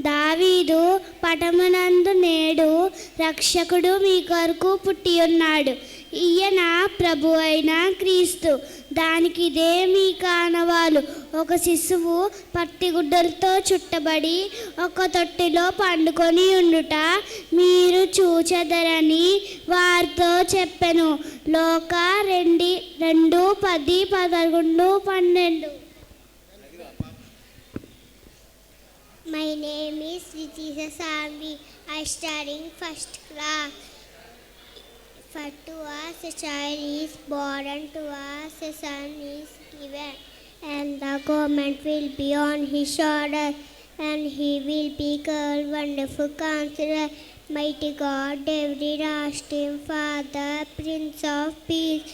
దావీదు పటమునందు నేడు రక్షకుడు మీ కొరకు పుట్టి ఉన్నాడు, ఈయన ప్రభు అయిన క్రీస్తు. దానికి ఇదే మీ కానవాలు. ఒక శిశువు పట్టిగుడ్డలతో చుట్టబడి ఒక తొట్టిలో పండుకొని ఉండుట మీరు చూచెదరని వారితో చెప్పెను. లోక 2:10-11-12. My name is Vidya Sami. I studying first class. For to us a child is born, and to us a son is given, and the government will be on his shoulder, and he will be called Wonderful Counselor, Mighty God. David asked him, Father, Prince of Peace.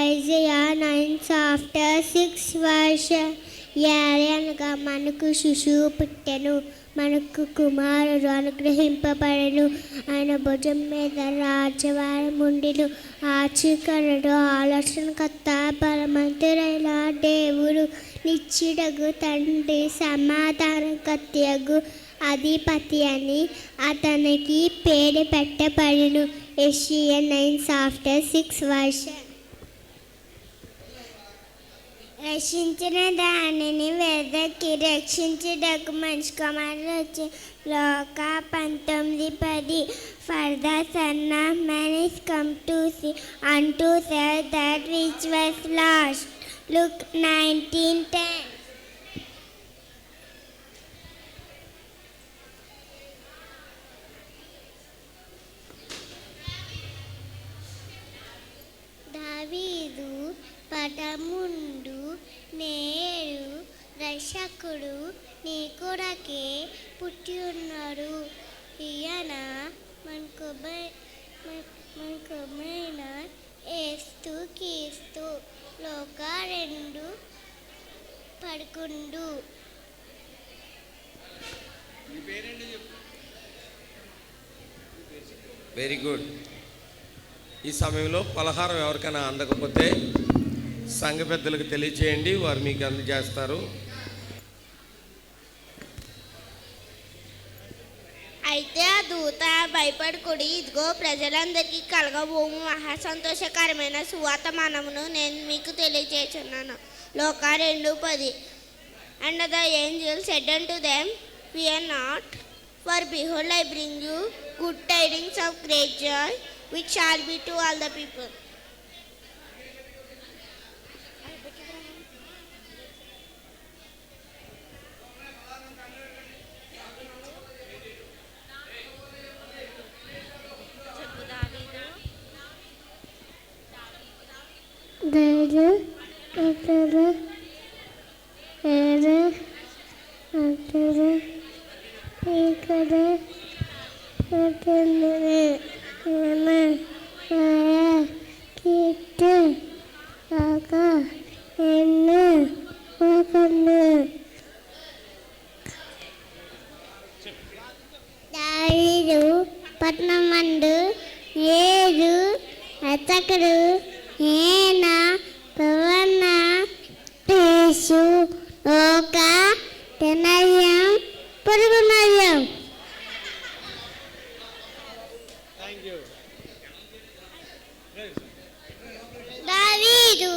Isaiah 9:6 అనగా మనకు శిశువు పుట్టెను, మనకు కుమారుడు అనుగ్రహింపబడెను, ఆయన భుజం మీద రాజ్యభారం ఉండెను. ఆశ్చర్యకరుడు, ఆలోచనకర్త, బలవంతుడైన దేవుడు, నిత్యుడగు తండ్రి, సమాధానకర్తయగు అధిపతి అని అతనికి పేరు పెట్టబడెను. యెషయా 9:6. రక్షించిన దానిని వెదకి రక్షించుటకు మనిషి కుమారుడు వచ్చి. లోక 19:10. For the Son of Man is come to see and to save that which was lost. Luke 19:10. దావీదు పటముండు నేడు రక్షకుడు నీ కొరకే పుట్టి ఉన్నాడు, ఈయన మనకుమైన యేసు క్రీస్తు. లోక 2:11. Very good. ఈ సమయంలో పలహారం ఎవరికైనా అందకపోతే సంఘ పెద్దలకు తెలియచేయండి, వారు మీకు అందజేస్తారు. అయితే ఆ దూత, భయపడకుడి, ఇదిగో ప్రజలందరికీ కలగబోము మహా సంతోషకరమైన సువర్తమానమును నేను మీకు తెలియజేస్తున్నాను. లోక 2:10. And the angel said unto them, Fear not, for behold I bring you good tidings of great joy, which shall be to all the people. దావీదు పట్నమందు ఏడు అతకుడు ఏన పవన పేసు ఒక తినయం పొరుగునయం. దావీదు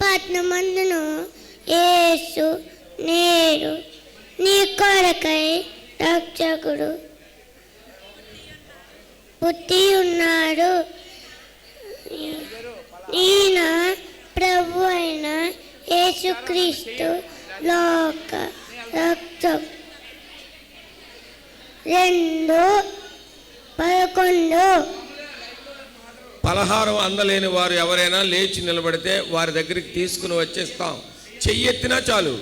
పట్నమందును యేసు నేడు నీ కొరకై రక్షకుడు పుట్టి ఉన్నాడు, ఈయన ప్రభు అయిన యేసుక్రీస్తు. లోక రక్షకుడు. 2:11. పలహారం అందలేని వారు ఎవరైనా లేచి నిలబడితే వారి దగ్గరికి తీసుకుని వచ్చేస్తాం. చెయ్యెత్తినా చాలు,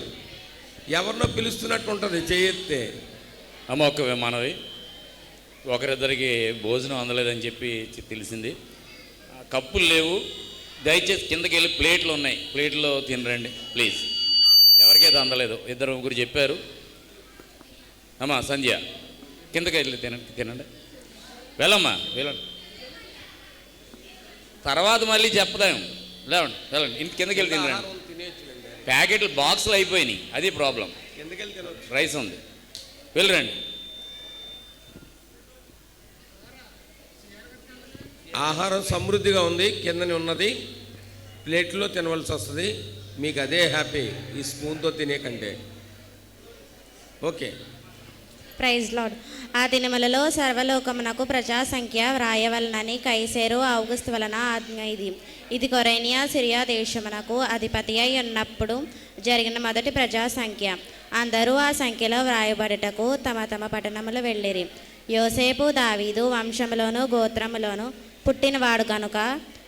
ఎవరినో పిలుస్తున్నట్టు ఉంటుంది చెయ్యెత్తే. అమ్మ ఒక్క మనవి, ఒకరిద్దరికి భోజనం అందలేదని చెప్పి తెలిసింది. కప్పులు లేవు, దయచేసి కిందకి వెళ్ళి ప్లేట్లు ఉన్నాయి, ప్లేట్లో తినరండి ప్లీజ్. ఎవరికైతే అందలేదు, 2-3 చెప్పారు. అమ్మా సంధ్య, కిందకి వెళ్ళి తినండి. వెళ్ళమ్మా వెళ్ళండి, తర్వాత మళ్ళీ చెప్దాం. లేవండి వెళ్ళండి, ఇంటి కిందకి వెళ్ళి తినరండి. ప్యాకెట్లు బాక్సులు అయిపోయినాయి, అది ప్రాబ్లం. రైస్ ఉంది, వెళ్ళరండి. ఆహారం సమృద్ధిగా ఉంది, కిందని ఉన్నది ప్లేట్లో తినవలసి వస్తుంది. మీకు అదే హ్యాపీ ఈ స్పూన్తో తినే కంటే. ఓకే. Praise Lord. ఆ దినములలో సర్వలోకమునకు ప్రజా సంఖ్య వ్రాయవలనని కైసేరు ఔగుస్తు వలన ఆజ్ఞ ఇది కొరేనియా సిరియా దేశమునకు అధిపతి అయి ఉన్నప్పుడు జరిగిన మొదటి ప్రజా సంఖ్య. అందరూ ఆ సంఖ్యలో వ్రాయబడుటకు తమ తమ పట్టణములు వెళ్ళిరి. యోసేపు దావీదు వంశములోను గోత్రములోను పుట్టినవాడు కనుక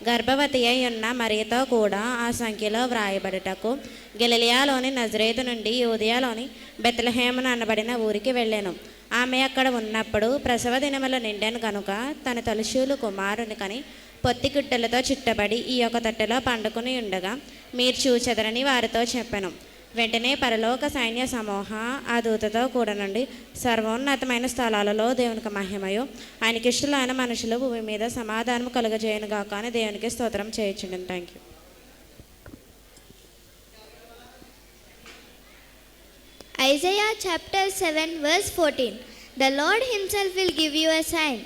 గర్భవతి అయి ఉన్న మరియతో కూడా ఆ సంఖ్యలో వ్రాయబడుటకు గలిలయలోని నజరేతు నుండి యూదయలోని బెత్లెహేమును అనబడిన ఊరికి వెళ్ళాను. ఆమె అక్కడ ఉన్నప్పుడు ప్రసవ దినములు నిండాను కనుక తన తొలిచూలు కుమారుని కని పొత్తిగుడ్డలతో చుట్టబడి ఈ యొక్క తట్టెలో పండుకుని ఉండగా మీరు చూచెదరని వారితో చెప్పాను. వెంటనే పరలోక సైన్య సమూహ ఆ దూతతో కూడా నుండి సర్వోన్నతమైన స్థలాలలో దేవునికి మహిమయు ఆయనకి ఇష్టలైన మనుషులు భూమి మీద సమాధానం కలుగజేయనుగాక అని దేవునికి స్తోత్రం చేయించండి. Thank you. Isaiah chapter 7 verse 14. The Lord himself will give you a sign.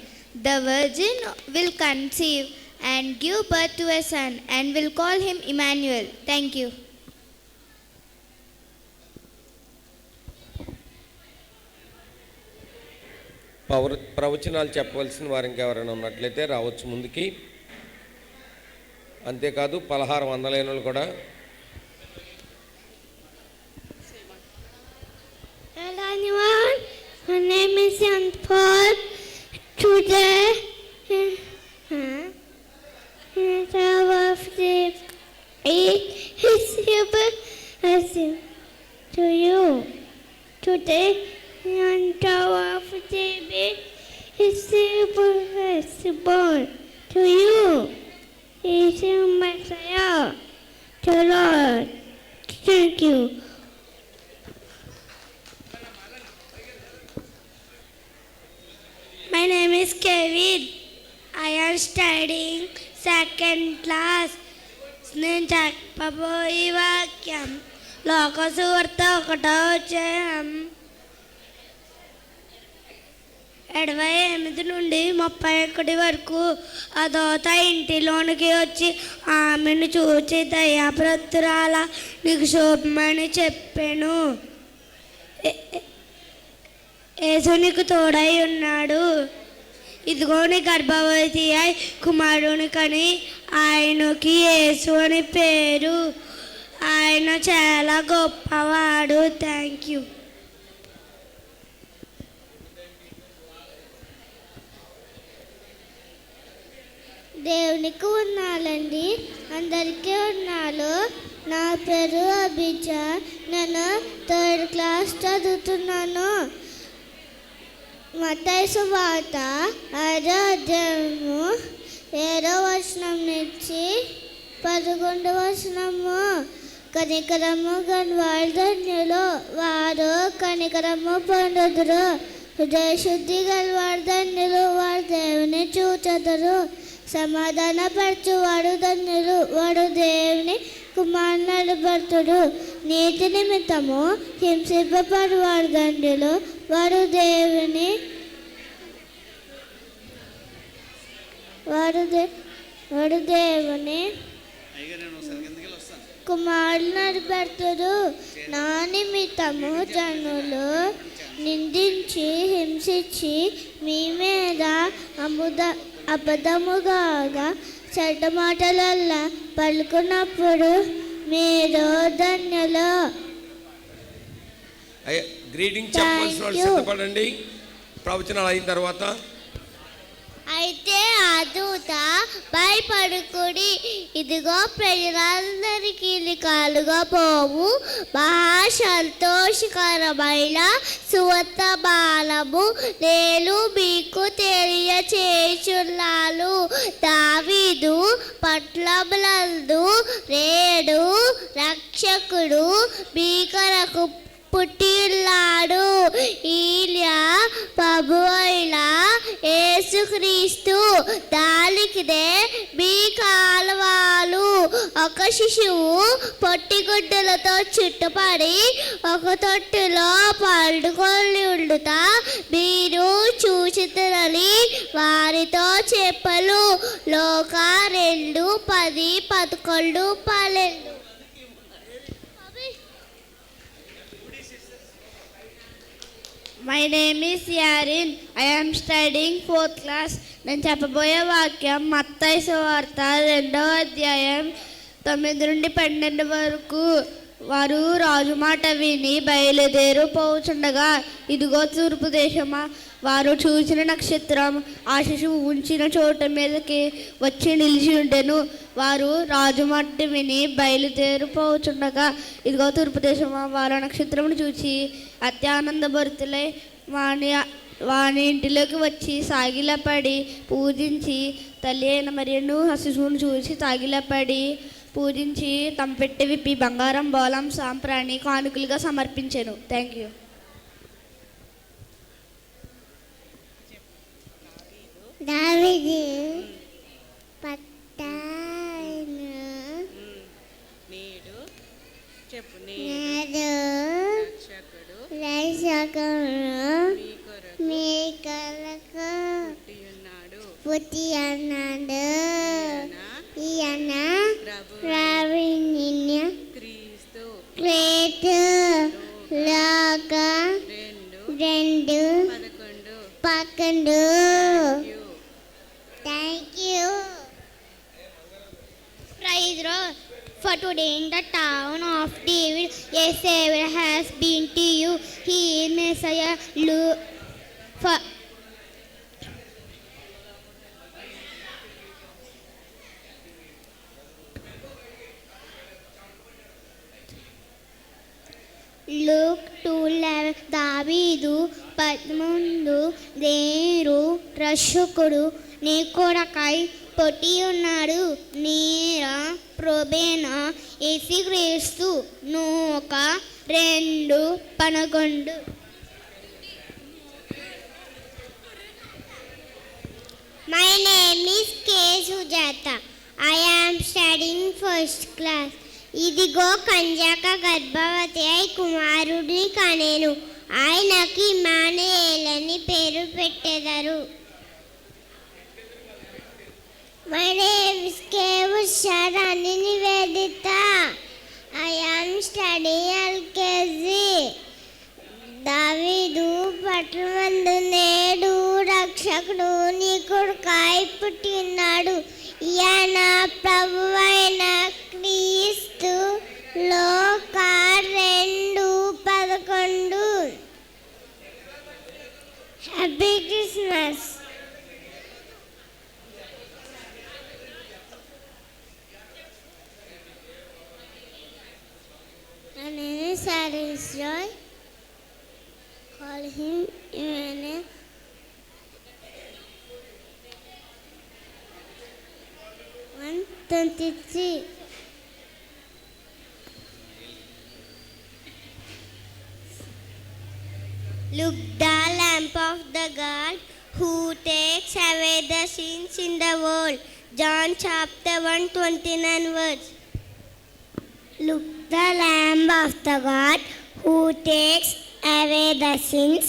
The virgin will conceive and give birth to a son and will call him Emmanuel. Thank you. ప్రవచనాలు చెప్పవలసిన వారు ఇంకెవరైనా ఉన్నట్లయితే రావచ్చు ముందుకి. అంతేకాదు పలహారం అందలేని వాళ్ళు కూడా. Hello everyone, my name is Jan Paul. Today, to you. Today, on Tower of David, his silver is born. To you, he is your Messiah. The Lord, thank you. My name is Kevin. I am studying second class. నేను చెప్పబోయే వాక్యం లోక సువార్త 1వ అధ్యాయం 28 నుండి 31 వరకు. ఆ దూత ఇంటిలోనికి వచ్చి ఆమెను చూచి దయాప్రతురాలా నీకు శుభమని చెప్పాను. యేసు నీకు తోడై ఉన్నాడు. ఇదిగో నీ గర్భవతి అయి కుమారుని కని ఆయనకి యేసు అని పేరు. ఆయన చాలా గొప్పవాడు. Thank you. దేవునికి ఉన్నాలండి, అందరికీ ఉన్నాలు. నా పేరు అభిజ. నేను 3rd క్లాస్ చదువుతున్నాను. మత్తయి సువార్త 5వ అధ్యాయము 7వ వచనం నుంచి 11వ వచనము. కనికరము గలవారు ధన్యులు, వారు కనికరము పొందుదురు. హృదయశుద్ధి గలవారు ధన్యులు, వారు దేవుని చూచెదరు. సమాధానపరచువాడు ధన్యులు, వాడు దేవుని కుమారుడు. నీతి నిమిత్తము హింసింపబడువాడు ధన్యులు, వాడు దేవుని కుమారులు నడిపెడుతురు. నా నిమిత్తము జనులు నిందించి హింసించి మీ మీద అబద్ధముగా చెడ్డ మాటలల్లా పలుకున్నప్పుడు మీరు ధన్యులు. గ్రీటింగ్ చెప్పవలసిన వాళ్ళు సిద్ధపడండి. ప్రవచనాలు అయిన తర్వాత అయితే ఆ దూత భయపడుకుడి, ఇదిగో ప్రజలందరికీ కాలుగా పోవు మహా సంతోషకరమైన సువర్తమానము నేను మీకు తెలియచేయుచున్నాను. దావీదు పట్టణములందు నేడు రక్షకుడు మీ కొరకు పుట్టియున్నాడు. ఈయన ప్రభువైన యేసు యేసుక్రీస్తు దానికిదే మీ కాలవాలు. ఒక శిశువు పొట్టిగుడ్డలతో చుట్టుపడి ఒక తొట్టిలో పండుకొని ఉండుతా మీరు చూచితురని వారితో చెప్పలు. లోకా 2:10-11. My name is Yarin. I am studying 4th class. నేను చెప్పబోయే వాక్యం మత్తయి సువార్త 2వ అధ్యాయం 9-12 వరకు. వారు రాజు మాట విని బయలుదేరిపోచుండగా ఇదిగో తూర్పు దేశమా వారు చూసిన నక్షత్రం ఆ శిశువు ఉంచిన చోట మీదకి వచ్చి నిలిచి ఉండెను. వారు రాజు మాట విని బయలుదేరిపోచుండగా ఇదిగో తూర్పు దేశమా వారు నక్షత్రమును చూచి అత్యానందభరితులై వాని ఇంటిలోకి వచ్చి సాగిలపడి పూజించి తల్లి అయిన మరియను ఆ శిశువును చూసి సాగిలపడి పూజించి తమ పెట్టె విప్పి బంగారం బోలం సాంప్రాణి కానుకలుగా సమర్పించాను. Thank you. దావీదు పట్టాన నేడు చెప్పు నేడు రక్షకుడు మీ కొరకు పుట్టి అన్నాడు. ఈయన ప్రావీణ్య క్రీస్తు లోక 2:11. Thank you. Praise the Lord. For today in the town of David, a Savior has been to you. He is Messiah. Luke 2:11. దావీదు 13 దేవుడు రక్షకుడు నీ కొరకై పుట్టి ఉన్నాడు. నీర ప్రభువైన యేసుక్రీస్తు లోక 2:11. My name is K. Sujata. I am studying 1st class. ఇదిగో కంజక గర్భవతి అయి కుమారుడిని కనేను. ఆయనకి ఇమ్మానుయేలని పేరు పెట్టెదరు. My name is K. Usharani Nivedita. I am studying LKG. దావీదు పట్టణమందు నేడు రక్షకుడు నీ కొరకై పుట్టి ఉన్నాడు. ఈయన ప్రభువైన క్రీస్తు లోక 2:11. Happy Christmas. My name is Alice Joy. Call him Emmanuel. 1:23. Look, the lamp of the God who takes away the sins in the world. John chapter 1:29 words. Look, the lamb of the God who takes away the sins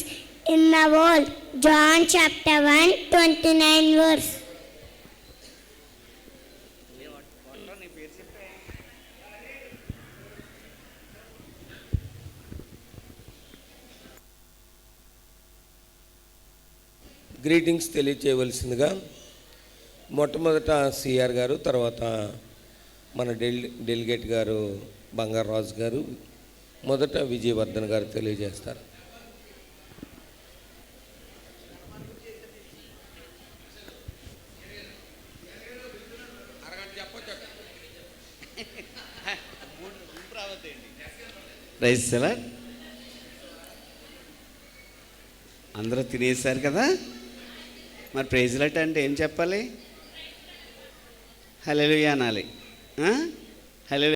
in the world. John chapter 1:29 verse. Greetings తెలియచేయవలసిందిగా మొట్టమొదట CR గారు, తర్వాత మన delegate గారు బంగారాజు గారు, మొదట విజయవర్ధన్ గారు తెలియజేస్తారు. Rice ఎలా అందరూ తినేసారు కదా, మరి ప్రైజ్ లెట్ అంటే ఏం చెప్పాలి? హల్లెలూయా అనాలి. హల్లెలూయా.